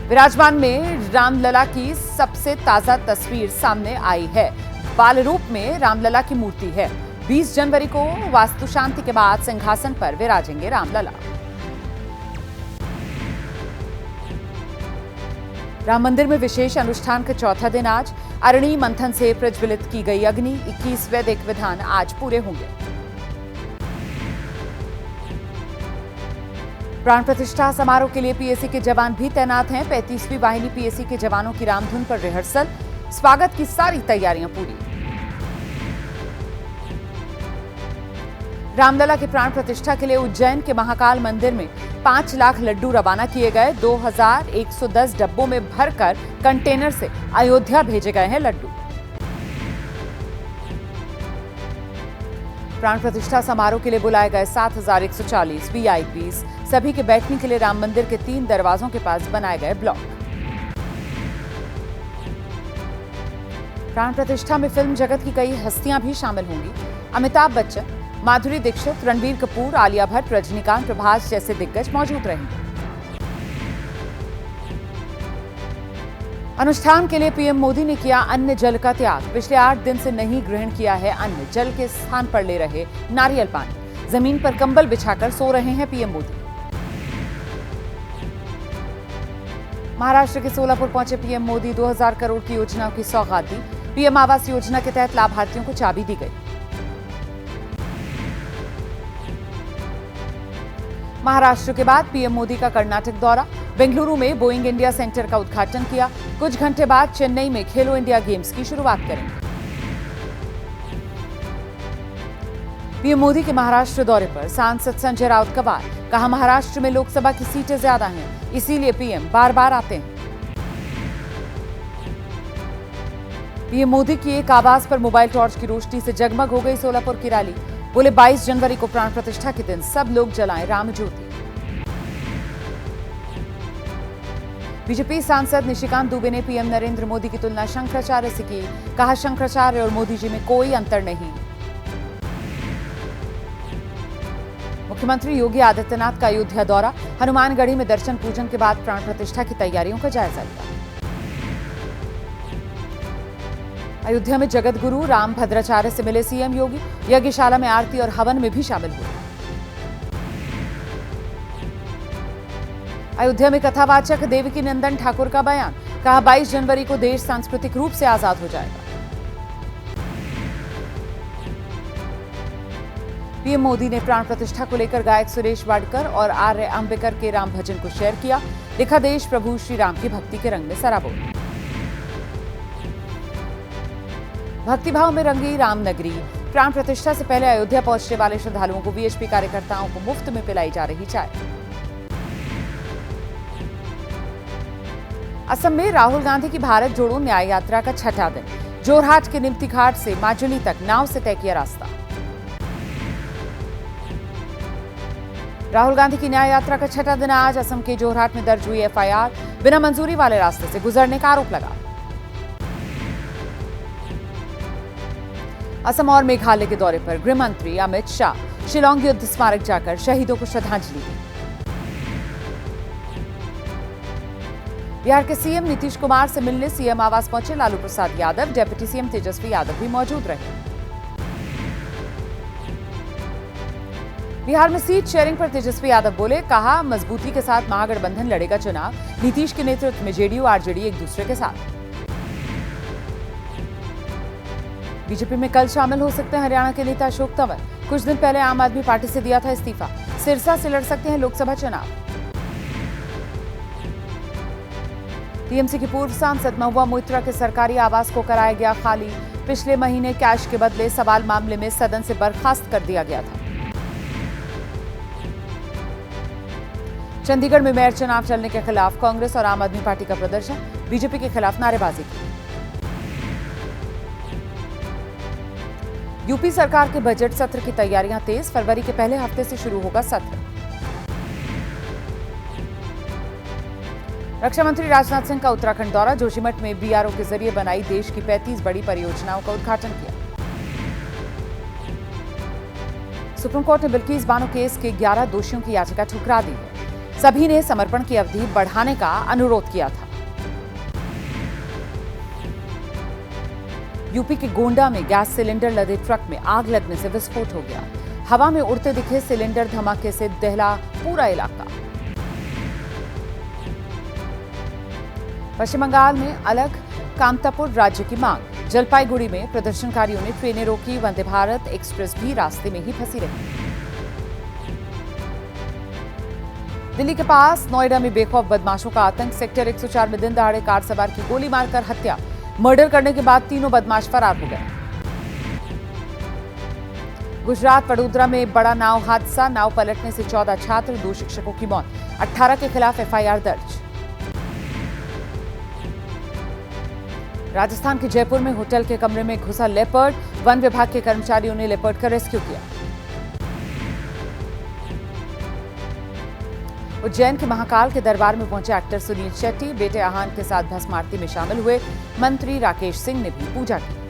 विराजमान में रामलला की सबसे ताजा तस्वीर सामने आई है। बाल रूप में रामलला की मूर्ति है। 20 जनवरी को वास्तु शांति के बाद सिंहासन पर विराजेंगे रामलला। राम मंदिर में विशेष अनुष्ठान का चौथा दिन आज। अरणि मंथन से प्रज्वलित की गई अग्नि, 21 वैदिक विधान आज पूरे होंगे। प्राण प्रतिष्ठा समारोह के लिए पीएसी के जवान भी तैनात हैं। 35वीं वाहिनी पीएसी के जवानों की रामधुन पर रिहर्सल, स्वागत की सारी तैयारियां पूरी। रामलला की प्राण प्रतिष्ठा के लिए उज्जैन के महाकाल मंदिर में 5 लाख लड्डू रवाना किए गए। 2110 डब्बों में भरकर कंटेनर से अयोध्या भेजे गए हैं लड्डू। प्राण प्रतिष्ठा समारोह के लिए बुलाए गए 7140 वीआईपीज, सभी के बैठने के लिए राम मंदिर के 3 दरवाजों के पास बनाए गए ब्लॉक। प्राण प्रतिष्ठा में फिल्म जगत की कई हस्तियां भी शामिल होंगी। अमिताभ बच्चन, माधुरी दीक्षित, रणबीर कपूर, आलिया भट्ट, रजनीकांत, प्रभास जैसे दिग्गज मौजूद रहेंगे। अनुष्ठान के लिए पीएम मोदी ने किया अन्न जल का त्याग। पिछले 8 दिन से नहीं ग्रहण किया है अन्न, जल के स्थान पर ले रहे नारियल पानी। जमीन पर कंबल बिछाकर सो रहे हैं पीएम मोदी। महाराष्ट्र के सोलापुर पहुंचे पीएम मोदी। 2000 करोड़ की योजनाओं की सौगात दी। पीएम आवास योजना के तहत लाभार्थियों को चाबी दी गई। महाराष्ट्र के बाद पीएम मोदी का कर्नाटक दौरा। बेंगलुरु में बोइंग इंडिया सेंटर का उद्घाटन किया। कुछ घंटे बाद चेन्नई में खेलो इंडिया गेम्स की शुरुआत करेंगे। पीएम मोदी के महाराष्ट्र दौरे पर सांसद संजय राउत का वार। कहा, महाराष्ट्र में लोकसभा की सीटें ज्यादा हैं, इसीलिए पीएम बार बार आते हैं। पीएम मोदी की एक आवास पर मोबाइल टॉर्च की रोशनी से जगमग हो गई सोलापुर की रैली। बोले, 22 जनवरी को प्राण प्रतिष्ठा के दिन सब लोग जलाएं राम ज्योति। बीजेपी सांसद निशिकांत दुबे ने पीएम नरेंद्र मोदी की तुलना शंकराचार्य से की। कहा, शंकराचार्य और मोदी जी में कोई अंतर नहीं। मुख्यमंत्री योगी आदित्यनाथ का अयोध्या दौरा। हनुमानगढ़ी में दर्शन पूजन के बाद प्राण प्रतिष्ठा की तैयारियों का जायजा लिया। अयोध्या में जगत गुरु राम भद्राचार्य से मिले सीएम योगी। यज्ञशाला में आरती और हवन में भी शामिल हुए। अयोध्या में कथावाचक देवकी नंदन ठाकुर का बयान। कहा, 22 जनवरी को देश सांस्कृतिक रूप से आजाद हो जाएगा। पीएम मोदी ने प्राण प्रतिष्ठा को लेकर गायक सुरेश वाडकर और आर्य अंबेकर के राम भजन को शेयर किया। लिखा, देश प्रभु श्री राम की भक्ति के रंग में सराबोर। भक्तिभाव में रंगी रामनगरी। प्राण प्रतिष्ठा से पहले अयोध्या पहुंचने वाले श्रद्धालुओं को वीएचपी कार्यकर्ताओं को मुफ्त में पिलाई जा रही चाय। असम में राहुल गांधी की भारत जोड़ो न्याय यात्रा का 6वां दिन। जोरहाट के निमती घाट से माजुली तक नाव से तय किया रास्ता। राहुल गांधी की न्याय यात्रा का 6वां दिन आज। असम के जोरहाट में दर्ज हुई एफआईआर। बिना मंजूरी वाले रास्ते से गुजरने का आरोप लगा। असम और मेघालय के दौरे पर गृह मंत्री अमित शाह शिलांग युद्ध स्मारक जाकर शहीदों को श्रद्धांजलि दी। बिहार के सीएम नीतीश कुमार से मिलने सीएम आवास पहुंचे लालू प्रसाद यादव। डिप्टी सीएम तेजस्वी यादव भी मौजूद रहे। बिहार में सीट शेयरिंग पर तेजस्वी यादव बोले, कहा, मजबूती के साथ महागठबंधन लड़ेगा चुनाव। नीतीश के नेतृत्व में जेडीयू आरजेडी एक दूसरे के साथ। बीजेपी में कल शामिल हो सकते हैं हरियाणा के नेता अशोक तंवर। कुछ दिन पहले आम आदमी पार्टी से दिया था इस्तीफा। सिरसा से लड़ सकते हैं लोकसभा चुनाव। टीएमसी की पूर्व सांसद महुआ मोइत्रा के सरकारी आवास को कराया गया खाली। पिछले महीने कैश के बदले सवाल मामले में सदन से बर्खास्त कर दिया गया था। चंडीगढ़ में मेयर चुनाव चलने के खिलाफ कांग्रेस और आम आदमी पार्टी का प्रदर्शन। बीजेपी के खिलाफ नारेबाजी की। यूपी सरकार के बजट सत्र की तैयारियां तेज। फरवरी के पहले हफ्ते से शुरू होगा सत्र। रक्षा मंत्री राजनाथ सिंह का उत्तराखंड दौरा। जोशीमठ में बीआरओ के जरिए बनाई देश की 35 बड़ी परियोजनाओं का उद्घाटन किया। सुप्रीम कोर्ट ने बिल्किस बानो केस के 11 दोषियों की याचिका ठुकरा दी है। सभी ने समर्पण की अवधि बढ़ाने का अनुरोध किया था। यूपी के गोंडा में गैस सिलेंडर लदे ट्रक में आग लगने से विस्फोट हो गया। हवा में उड़ते दिखे सिलेंडर, धमाके से दहला पूरा इलाका। पश्चिम बंगाल में अलग कामतापुर राज्य की मांग। जलपाईगुड़ी में प्रदर्शनकारियों ने ट्रेनें रोकी। वंदे भारत एक्सप्रेस भी रास्ते में ही फंसी रही। दिल्ली के पास नोएडा में बेखौफ बदमाशों का आतंक। सेक्टर 104 में दिन दहाड़े कार सवार की गोली मारकर हत्या। मर्डर करने के बाद तीनों बदमाश फरार हो गए। गुजरात वडोदरा में बड़ा नाव हादसा। नाव पलटने से 14 छात्र, 2 शिक्षकों की मौत। 18 के खिलाफ एफआईआर दर्ज। राजस्थान के जयपुर में होटल के कमरे में घुसा लेपर्ड। वन विभाग के कर्मचारियों ने लेपर्ड का रेस्क्यू किया। उज्जैन के महाकाल के दरबार में पहुंचे एक्टर सुनील शेट्टी। बेटे आहान के साथ भस्म आरती में शामिल हुए। मंत्री राकेश सिंह ने भी पूजा की।